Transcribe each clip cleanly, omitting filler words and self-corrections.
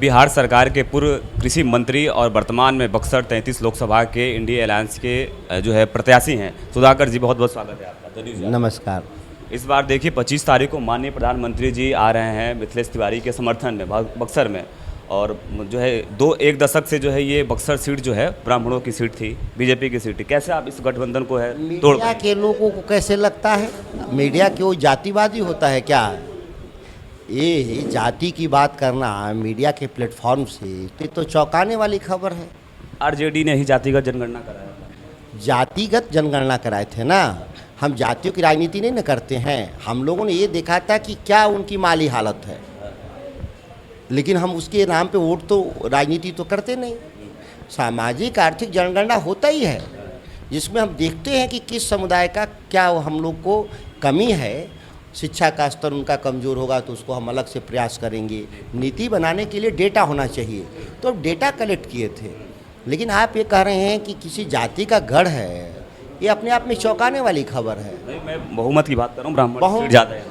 बिहार सरकार के पूर्व कृषि मंत्री और वर्तमान में बक्सर 33 लोकसभा के इंडिया अलायंस के जो है प्रत्याशी हैं सुधाकर जी, बहुत बहुत स्वागत है आपका। नमस्कार। इस बार देखिए 25 तारीख को माननीय प्रधानमंत्री जी आ रहे हैं मिथिलेश तिवारी के समर्थन में बक्सर में, और जो है एक दशक से जो है ये बक्सर सीट जो है ब्राह्मणों की सीट थी, बीजेपी की सीट थी। कैसे आप इस गठबंधन को है तोड़ मीडिया के लोगों को कैसे लगता है मीडिया क्यों जातिवादी होता है क्या? ये जाति की बात करना मीडिया के प्लेटफॉर्म से तो चौंकाने वाली खबर है। आरजेडी ने ही जातिगत जनगणना कराया, जातिगत जनगणना कराए थे ना। हम जातियों की राजनीति नहीं न करते हैं। हम लोगों ने ये देखा था कि क्या उनकी माली हालत है, लेकिन हम उसके नाम पे वोट तो राजनीति तो करते नहीं। सामाजिक आर्थिक जनगणना होता ही है जिसमें हम देखते हैं कि किस समुदाय का क्या हम लोग को कमी है। शिक्षा का स्तर उनका कमज़ोर होगा तो उसको हम अलग से प्रयास करेंगे। नीति बनाने के लिए डेटा होना चाहिए, तो डेटा कलेक्ट किए थे। लेकिन आप ये कह रहे हैं कि किसी जाति का गढ़ है, ये अपने आप में चौंकाने वाली खबर है। नहीं, मैं बहुमत की बात कर रहा हूँ, ब्राह्मण सीट ज़्यादा है।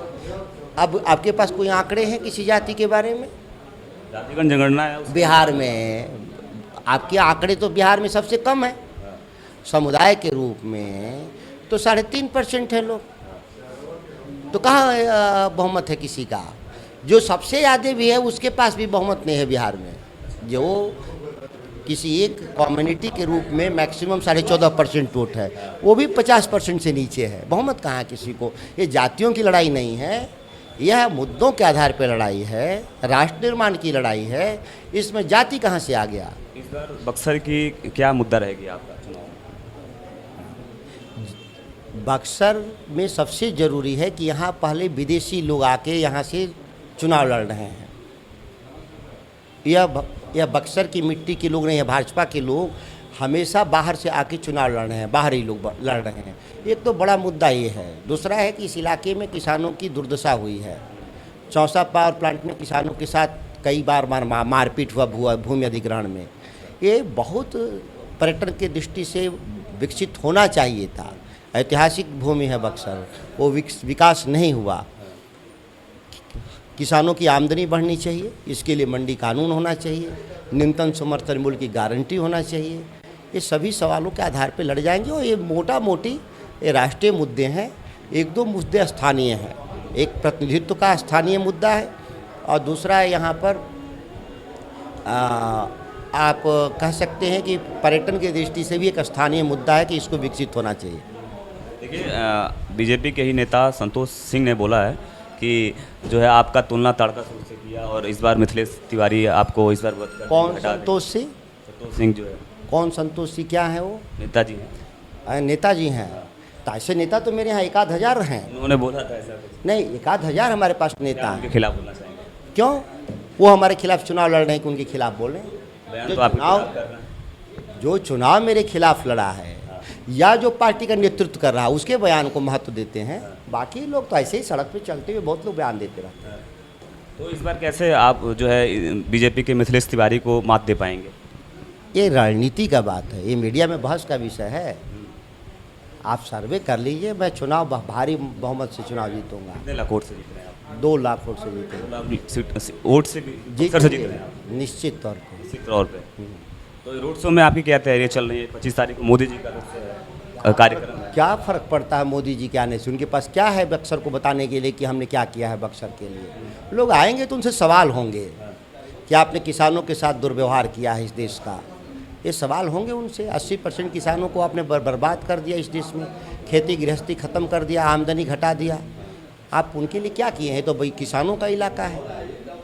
अब आपके पास कोई आंकड़े हैं किसी जाति के बारे में? जातिगत जनगणना है बिहार में, आपके आंकड़े तो बिहार में सबसे कम है। समुदाय के रूप में तो 3.5% है लोग, तो कहाँ बहुमत है किसी का? जो सबसे ज़्यादा भी है उसके पास भी बहुमत नहीं है बिहार में। जो किसी एक कम्युनिटी के रूप में मैक्सिमम 14.5% वोट है, वो भी 50% से नीचे है। बहुमत कहाँ किसी को? ये जातियों की लड़ाई नहीं है, यह मुद्दों के आधार पर लड़ाई है, राष्ट्र निर्माण की लड़ाई है। इसमें जाति कहाँ से आ गया? इस बार बक्सर की क्या मुद्दा रहेगी आपका चुनाव? बक्सर में सबसे ज़रूरी है कि यहाँ पहले विदेशी लोग आके यहाँ से चुनाव लड़ रहे हैं। यह बक्सर की मिट्टी के लोग नहीं है। भाजपा के लोग हमेशा बाहर से आके चुनाव लड़ रहे हैं, बाहरी लोग लड़ रहे हैं। एक तो बड़ा मुद्दा ये है। दूसरा है कि इस इलाके में किसानों की दुर्दशा हुई है। चौसा पावर प्लांट में किसानों के साथ कई बार मारपीट हुआ भूमि अधिग्रहण में। ये बहुत पर्यटन की दृष्टि से विकसित होना चाहिए था। ऐतिहासिक भूमि है बक्सर, वो विकास नहीं हुआ। किसानों की आमदनी बढ़नी चाहिए, इसके लिए मंडी कानून होना चाहिए, न्यूनतम समर्थन मूल्य की गारंटी होना चाहिए। ये सभी सवालों के आधार पर लड़ जाएंगे और ये मोटा मोटी ये राष्ट्रीय मुद्दे हैं। एक दो मुद्दे स्थानीय हैं। एक प्रतिनिधित्व का स्थानीय मुद्दा है और दूसरा यहाँ पर आप कह सकते हैं कि पर्यटन की दृष्टि से भी एक स्थानीय मुद्दा है कि इसको विकसित होना चाहिए। देखिए, बीजेपी के ही नेता संतोष सिंह ने बोला है कि जो है आपका तुलना तारकासुर से किया और इस बार मिथिलेश तिवारी आपको इस बार कौन संतोष सिंह? संतोष सिंह जो है, कौन संतोष सिंह? क्या है वो? नेताजी हैं। नेताजी हैं। तो ऐसे नेता तो मेरे यहाँ 1,000 हैं। उन्होंने बोला था ऐसा कुछ? नहीं, 1,000 हमारे पास नेता हैं। उनके खिलाफ बोलना चाहेंगे? क्यों? वो हमारे खिलाफ चुनाव लड़ रहे हैं कि उनके खिलाफ बोल रहे हैं? बयान तो आपके खिलाफ कर रहे हैं। जो चुनाव मेरे खिलाफ लड़ा है या जो पार्टी का नेतृत्व कर रहा है उसके बयान को महत्व देते हैं। बाकी लोग तो ऐसे ही सड़क पे चलते हुए बहुत लोग बयान देते रहते हैं। तो इस बार कैसे आप जो है बीजेपी के मिथिलेश तिवारी को मात दे पाएंगे? ये राजनीति का बात है, ये मीडिया में बहस का विषय है। आप सर्वे कर लीजिए, मैं चुनाव भारी बहुमत से चुनाव जीतूंगा। कितने लाख वोट से जीत रहे हैं आप? 2 लाख वोट से जीतूंगा। वोट से भी जीत रहे हैं आप? निश्चित तौर पर। निश्चित तौर पे। तो रोड शो में आपकी क्या तैयारी चल रही है? 25 तारीख को मोदी जी का कार्यक्रम है। क्या फ़र्क पड़ता है मोदी जी के आने से? उनके पास क्या है बक्सर को बताने के लिए कि हमने क्या किया है बक्सर के लिए? लोग आएंगे तो उनसे सवाल होंगे कि आपने किसानों के साथ दुर्व्यवहार किया है इस देश का। ये सवाल होंगे उनसे। 80% किसानों को आपने बर्बाद कर दिया इस देश में। खेती गृहस्थी ख़त्म कर दिया, आमदनी घटा दिया। आप उनके लिए क्या किए हैं? तो भाई किसानों का इलाका है,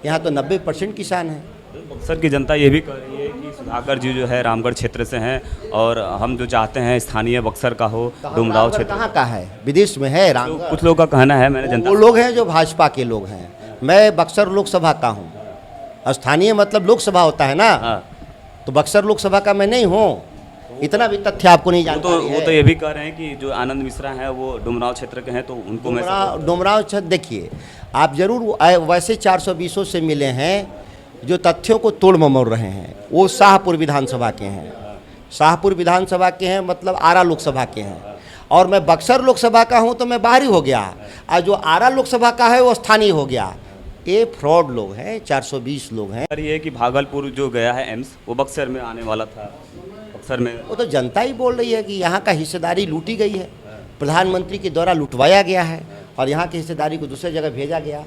यहाँ तो 90% किसान हैं। बक्सर की जनता ये भी कह रही है कि सुधाकर जी जो है रामगढ़ क्षेत्र से हैं और हम जो चाहते हैं स्थानीय बक्सर का हो, डुमराव क्षेत्र कहाँ का है? विदेश में है रामगढ़। कुछ लोगों का कहना है, मैंने जनता वो लोग हैं जो भाजपा के लोग हैं। मैं बक्सर लोकसभा का हूँ। स्थानीय मतलब लोकसभा होता है ना। हाँ। तो बक्सर लोकसभा का मैं नहीं हूँ। इतना भी तथ्य आपको नहीं जानता। वो तो ये भी कह रहे हैं कि जो आनंद मिश्रा हैं वो डुमराव क्षेत्र के हैं, तो उनको डुमराव क्षेत्र देखिए, आप जरूर वैसे 420 से मिले हैं जो तथ्यों को तोड़ ममोड़ रहे हैं। वो शाहपुर विधानसभा के हैं। शाहपुर विधानसभा के हैं मतलब आरा लोकसभा के हैं। और मैं बक्सर लोकसभा का हूं तो मैं बाहरी हो गया, और जो आरा लोकसभा का है वो स्थानीय हो गया। ये फ्रॉड लोग हैं, 420 लोग हैं। सर ये कि भागलपुर जो गया है एम्स वो बक्सर में आने वाला था, बक्सर में वो तो जनता ही बोल रही है कि यहाँ का हिस्सेदारी लूटी गई है, प्रधानमंत्री के द्वारा लुटवाया गया है और यहाँ की हिस्सेदारी को दूसरी जगह भेजा गया।